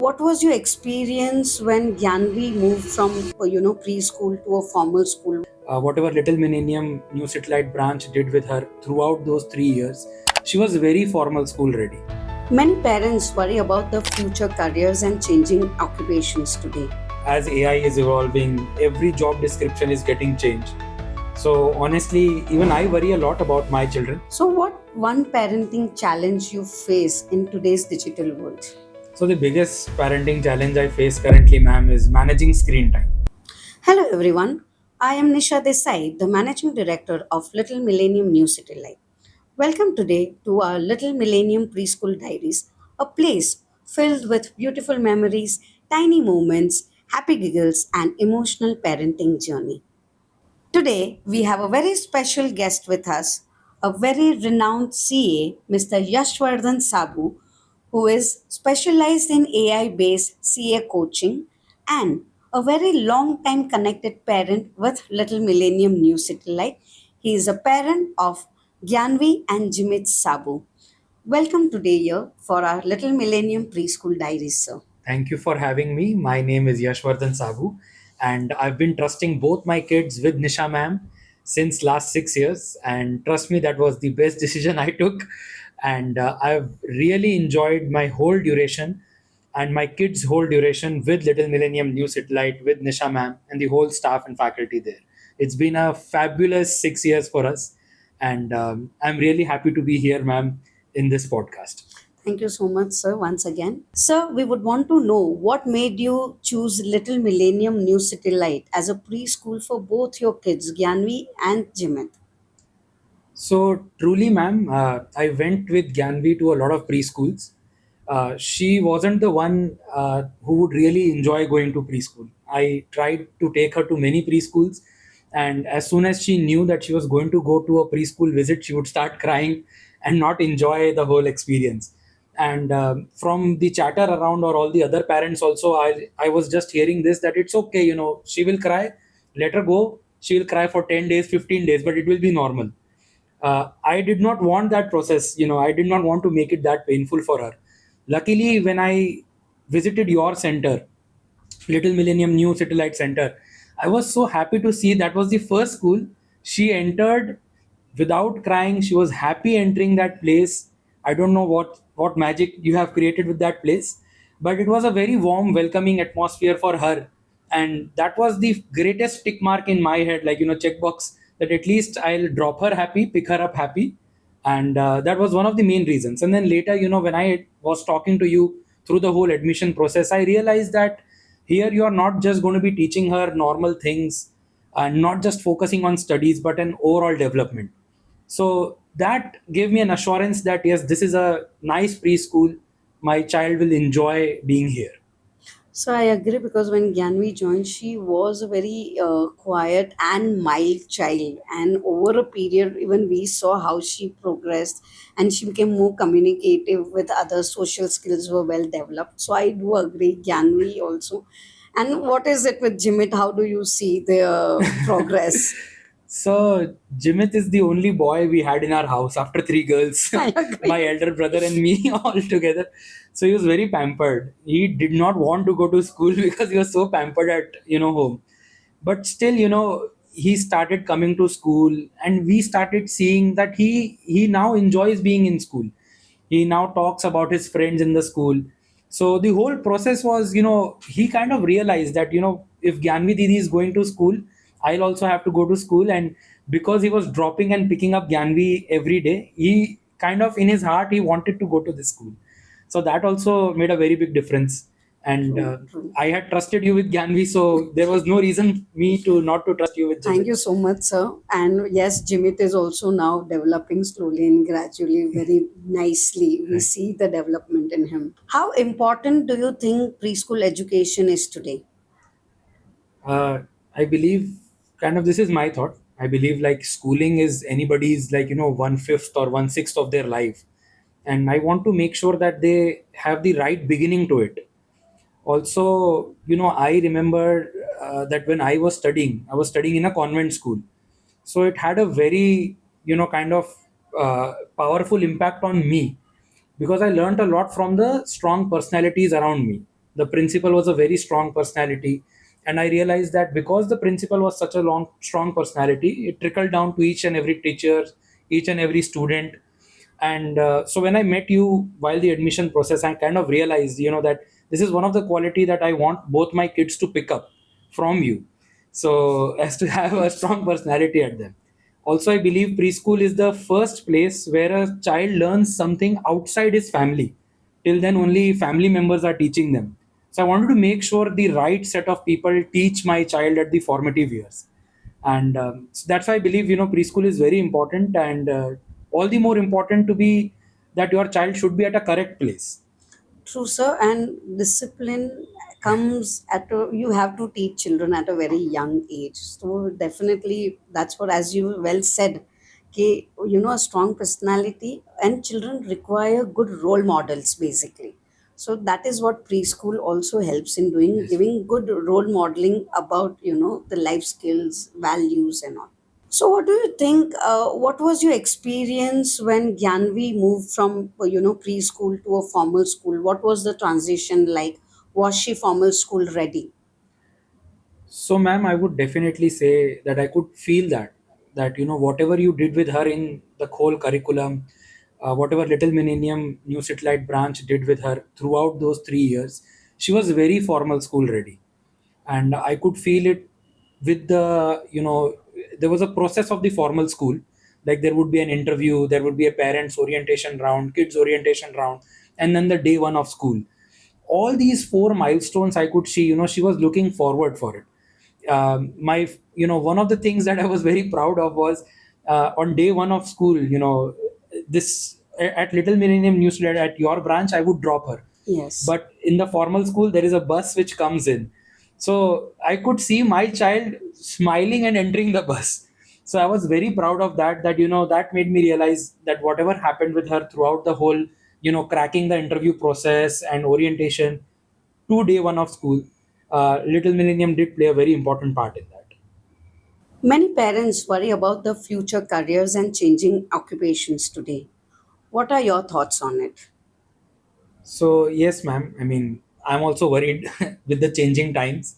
What was your experience when Gyanvi moved from preschool to a formal school? Whatever Little Millennium New Satellite branch did with her throughout those 3 years, she was very formal school ready. Many parents worry about the future careers and changing occupations today. As AI is evolving, every job description is getting changed. So honestly, even I worry a lot about my children. So, what one parenting challenge you face in today's digital world? So the biggest parenting challenge I face currently, ma'am, is managing screen time. Hello, everyone. I am Nisha Desai, the Managing Director of Little Millennium New City Life. Welcome today to our Little Millennium Preschool Diaries, a place filled with beautiful memories, tiny moments, happy giggles, and emotional parenting journey. Today, we have a very special guest with us, a very renowned CA, Mr. Yashvardhan Saboo, who is specialized in AI based CA coaching and a very long time connected parent with Little Millennium New City Light. He is a parent of Gyanvi and Jimit Saboo. Welcome today here for our Little Millennium Preschool Diaries, sir. Thank you for having me. My name is Yashvardhan Saboo, and I've been trusting both my kids with Nisha ma'am since last 6 years. And trust me, that was the best decision I took. And I've really enjoyed my whole duration and my kids' whole duration with Little Millennium New Satellite, with Nisha ma'am, and the whole staff and faculty there. It's been a fabulous 6 years for us, and I'm really happy to be here, ma'am, in this podcast. Thank you so much, sir, once again. Sir, we would want to know what made you choose Little Millennium New City Light as a preschool for both your kids, Gyanvi and Jimit. So truly, ma'am, I went with Gyanvi to a lot of preschools. She wasn't the one who would really enjoy going to preschool. I tried to take her to many preschools, and as soon as she knew that she was going to go to a preschool visit, she would start crying and not enjoy the whole experience. And from the chatter around or all the other parents also, I was just hearing this, that it's okay, she will cry, let her go. She will cry for 10 days, 15 days, but it will be normal. I did not want that process. I did not want to make it that painful for her. Luckily, when I visited your center, Little Millennium New Satellite Center, I was so happy to see that was the first school she entered without crying. She was happy entering that place. I don't know what magic you have created with that place, but it was a very warm, welcoming atmosphere for her, and that was the greatest tick mark in my head. Like, checkbox, that at least I'll drop her happy, pick her up happy, and that was one of the main reasons. And then later, when I was talking to you through the whole admission process, I realized that here you are not just going to be teaching her normal things and not just focusing on studies, but an overall development. So that gave me an assurance that yes, this is a nice preschool. My child will enjoy being here. So I agree because when Gyanvi joined, she was a very quiet and mild child, and over a period, even we saw how she progressed, and she became more communicative with others. Social skills were well developed. So I do agree, Gyanvi also. And what is it with Jimit? How do you see the progress? So Jimit is the only boy we had in our house after three girls, I agree. my elder brother and me all together. So he was very pampered. He did not want to go to school because he was so pampered at home. But still, he started coming to school, and we started seeing that he now enjoys being in school. He now talks about his friends in the school. So the whole process was, he kind of realized that, if Gyanvi Didi is going to school, I'll also have to go to school. And because he was dropping and picking up Gyanvi every day, he kind of in his heart, he wanted to go to this school. So that also made a very big difference. And True, true. I had trusted you with Gyanvi, so there was no reason me to not to trust you with Thank Jimit. you so much, sir. And yes, Jimit is also now developing slowly and gradually, very nicely. We Right. see the development in him. How important do you think preschool education is today? I believe, kind of, this is my thought. I believe like schooling is anybody's, like, 1/5 or 1/6 of their life. And I want to make sure that they have the right beginning to it. Also, I remember that when I was studying in a convent school. So it had a very, kind of powerful impact on me because I learned a lot from the strong personalities around me. The principal was a very strong personality, and I realized that because the principal was such a strong personality, it trickled down to each and every teacher, each and every student. And so when I met you while the admission process, I kind of realized, that this is one of the quality that I want both my kids to pick up from you, so as to have a strong personality at them. Also, I believe preschool is the first place where a child learns something outside his family. Till then, only family members are teaching them. So I wanted to make sure the right set of people teach my child at the formative years. And so that's why I believe, preschool is very important, and all the more important to be that your child should be at a correct place. True, sir. And discipline comes at you have to teach children at a very young age. So definitely, that's what, as you well said, a strong personality and children require good role models, basically. So that is what preschool also helps in doing, Yes. giving good role modeling about, the life skills, values, and all. So, what do you think? What was your experience when Gyanvi moved from preschool to a formal school? What was the transition like? Was she formal school ready? So, ma'am, I would definitely say that I could feel that whatever you did with her in the whole curriculum, whatever Little Millennium New Satellite branch did with her throughout those 3 years, she was very formal school ready, and I could feel it with the there was a process of the formal school. Like there would be an interview, there would be a parents orientation round, kids orientation round, and then the day one of school. All these four milestones I could see, she was looking forward for it. My One of the things that I was very proud of was on day one of school, this at Little Millennium Newsletter at your branch, I would drop her. Yes. But in the formal school, there is a bus which comes in. So I could see my child smiling and entering the bus. So I was very proud of that made me realize that whatever happened with her throughout the whole, cracking the interview process and orientation to day one of school, Little Millennium did play a very important part in that. Many parents worry about the future careers and changing occupations today. What are your thoughts on it? So yes, ma'am. I mean, I'm also worried with the changing times,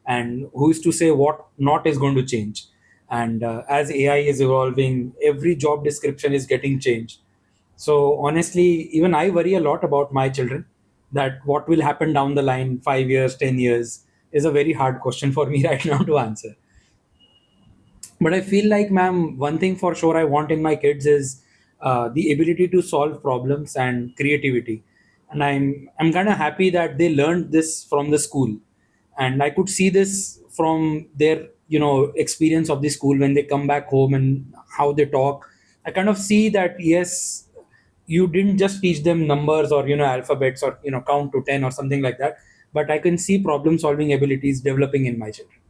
and who's to say what not is going to change? And as AI is evolving, every job description is getting changed. So honestly, even I worry a lot about my children. That what will happen down the line, 5 years, 10 years, is a very hard question for me right now to answer. But I feel like, ma'am, one thing for sure I want in my kids is the ability to solve problems and creativity. And I'm kind of happy that they learned this from the school, and I could see this from their experience of the school when they come back home and how they talk. I kind of see that yes, you didn't just teach them numbers or alphabets or count to 10 or something like that, but I can see problem solving abilities developing in my children.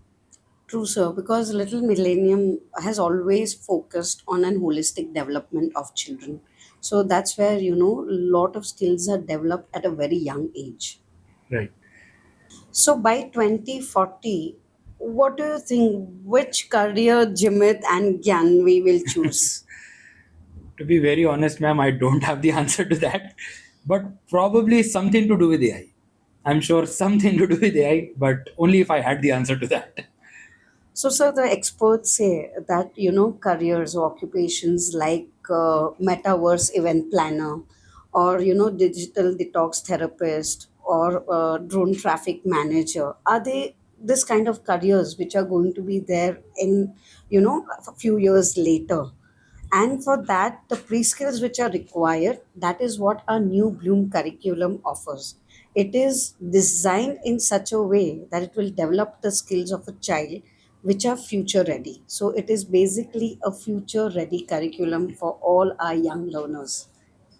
True, sir, because Little Millennium has always focused on an holistic development of children. So that's where, a lot of skills are developed at a very young age. Right. So by 2040, what do you think? Which career Jimit and Gyanvi will choose? To be very honest, ma'am, I don't have the answer to that, but probably something to do with AI. I'm sure something to do with AI, but only if I had the answer to that. So, sir, the experts say that careers or occupations like metaverse event planner, or digital detox therapist, or drone traffic manager, are they this kind of careers which are going to be there in a few years later? And for that, the pre-skills which are required, that is what our new Bloom curriculum offers. It is designed in such a way that it will develop the skills of a child which are future ready. So it is basically a future ready curriculum for all our young learners.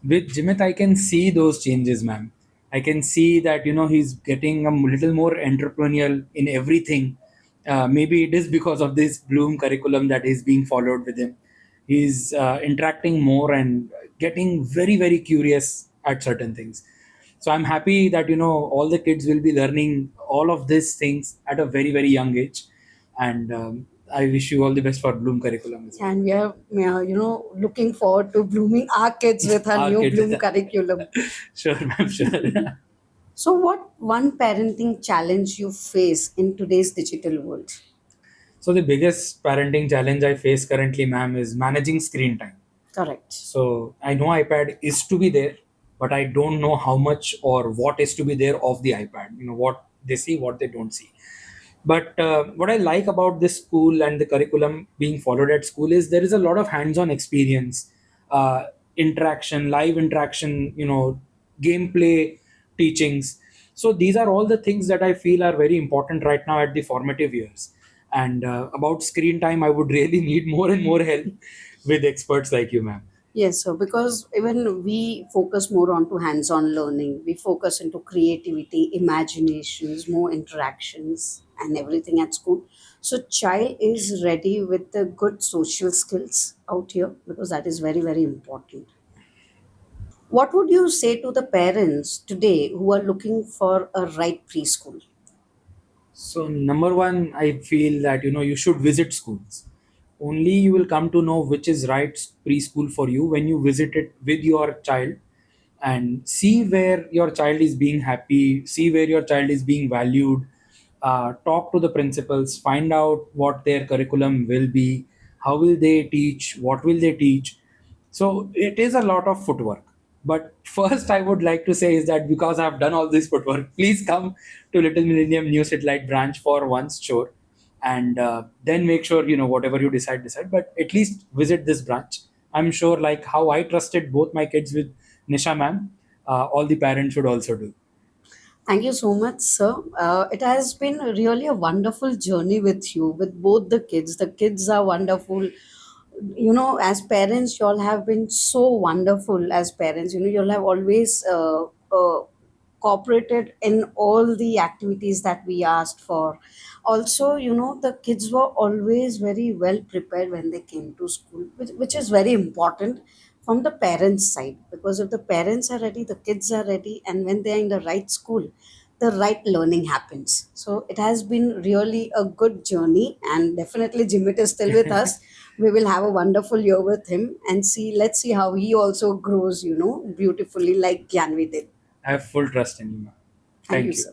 With Jimit, I can see those changes, ma'am. I can see that he's getting a little more entrepreneurial in everything. Maybe it is because of this Bloom curriculum that is being followed with him. He's interacting more and getting very very curious at certain things. So I'm happy that all the kids will be learning all of these things at a very very young age, and I wish you all the best for Bloom curriculum as well. And we are, looking forward to blooming our kids with our Our new kids, Bloom curriculum. sure, ma'am, sure. So, what one parenting challenge you face in today's digital world? So the biggest parenting challenge I face currently, ma'am, is managing screen time. Correct. So I know iPad is to be there, but I don't know how much or what is to be there of the iPad. What they see, what they don't see. But what I like about this school and the curriculum being followed at school is there is a lot of hands-on experience, uh, interaction, live interaction, gameplay teachings. So these are all the things that I feel are very important right now at the formative years. And about screen time, I would really need more and more help with experts like you, ma'am. Yes, so because even we focus more on to hands-on learning, we focus into creativity, imaginations, more interactions, and everything at school. So child is ready with the good social skills out here because that is very, very important. What would you say to the parents today who are looking for a right preschool? So number one, I feel that you should visit schools. Only you will come to know which is right preschool for you when you visit it with your child and see where your child is being happy, see where your child is being valued. Talk to the principals, find out what their curriculum will be, how will they teach, what will they teach. So it is a lot of footwork. But first, I would like to say is that because I've done all this footwork, please come to Little Millennium New Satellite branch for once, sure, and then make sure whatever you decide. But at least visit this branch. I'm sure, like how I trusted both my kids with Nisha ma'am, all the parents should also do. Thank you so much, sir. It has been really a wonderful journey with you, with both the kids. The kids are wonderful. You know, as parents, you all have been so wonderful as parents. You know, you all have always cooperated in all the activities that we asked for. Also, you know, the kids were always very well prepared when they came to school, which is very important from the parents' side, because if the parents are ready, the kids are ready, and when they are in the right school, the right learning happens. So it has been really a good journey, and definitely Jimit is still with us. We will have a wonderful year with him and see. Let's see how he also grows. You know, beautifully like Gyanvi did. I have full trust in you, ma'am. Thank you, Thank you. sir.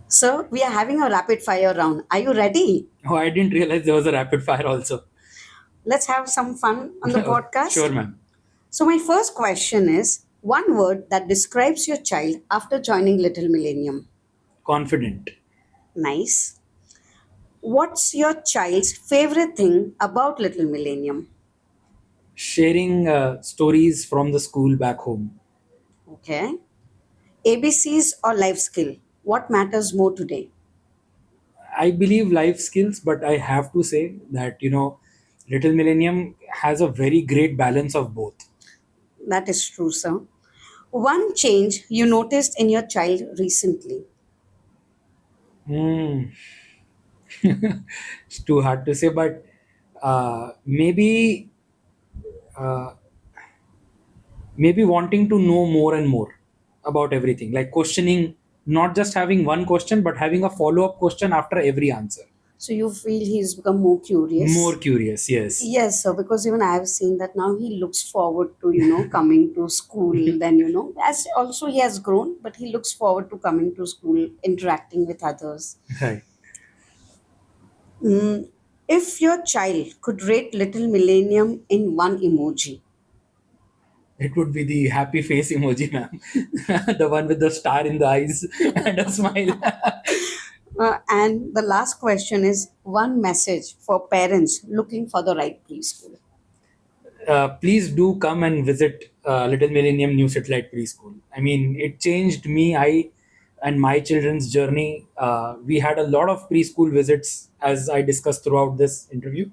Sir, we are having a rapid fire round. Are you ready? Oh, I didn't realize there was a rapid fire also. Let's have some fun on the Sure, podcast. ma'am. So, my first question is one word that describes your child after joining Little Millennium. Confident. Nice. What's your child's favorite thing about Little Millennium? Sharing stories from the school back home. Okay. ABCs or life skill? What matters more today? I believe life skills, but I have to say that Little Millennium has a very great balance of both. That is true, sir. One change you noticed in your child recently. Hmm. It's too hard to say, but maybe uh, maybe wanting to know more and more about everything, like questioning, not just having one question, but having a follow-up question after every answer. So you feel he's become more More curious? curious, yes. Yes, sir, because even I have seen that now he looks forward to, you know, coming to school. Then, you know, as also he has grown, but he looks forward to coming to school, interacting with others. Right. Mm, if your child could rate Little Millennium in one emoji, It would be the happy face emoji, ma'am. The one with the star in the eyes and a smile. and the last question is one message for parents looking for the right preschool. Please do come and visit Little Millennium New Satellite Preschool. I mean, it changed me, I and my children's journey. We had a lot of preschool visits, as I discussed throughout this interview.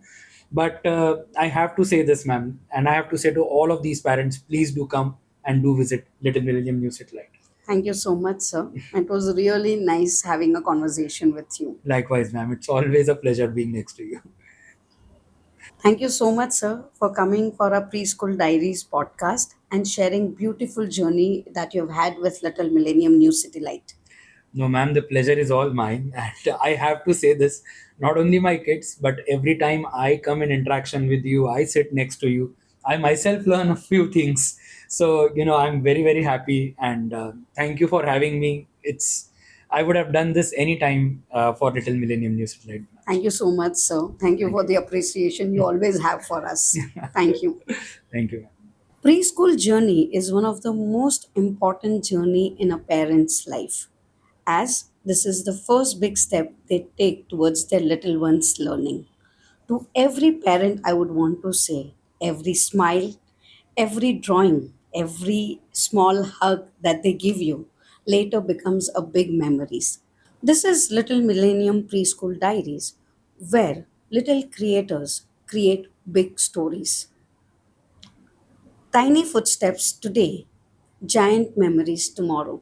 But I have to say this, ma'am, and I have to say to all of these parents, please do come and do visit Little Millennium New Satellite. Thank you so much, sir. It was really nice having a conversation with you. Likewise, ma'am, it's always a pleasure being next to you. Thank you so much, sir, for coming for our Preschool Diaries podcast and sharing beautiful journey that you've had with Little Millennium New City Light. No, ma'am, the pleasure is all mine. And I have to say this, not only my kids, but every time I come in interaction with you, I sit next to you. I myself learn a few things. So, I'm very, very happy, and thank you for having me. I would have done this anytime for Little Millennium News Light. Thank you so much, sir. Thank you Thank for you. the appreciation you always have for us. Thank you. Thank you. Preschool journey is one of the most important journey in a parent's life, as this is the first big step they take towards their little one's learning. To every parent, I would want to say every smile, every drawing, every small hug that they give you later becomes a big memories. This is Little Millennium Preschool Diaries, where little creators create big stories. Tiny footsteps today, giant memories tomorrow.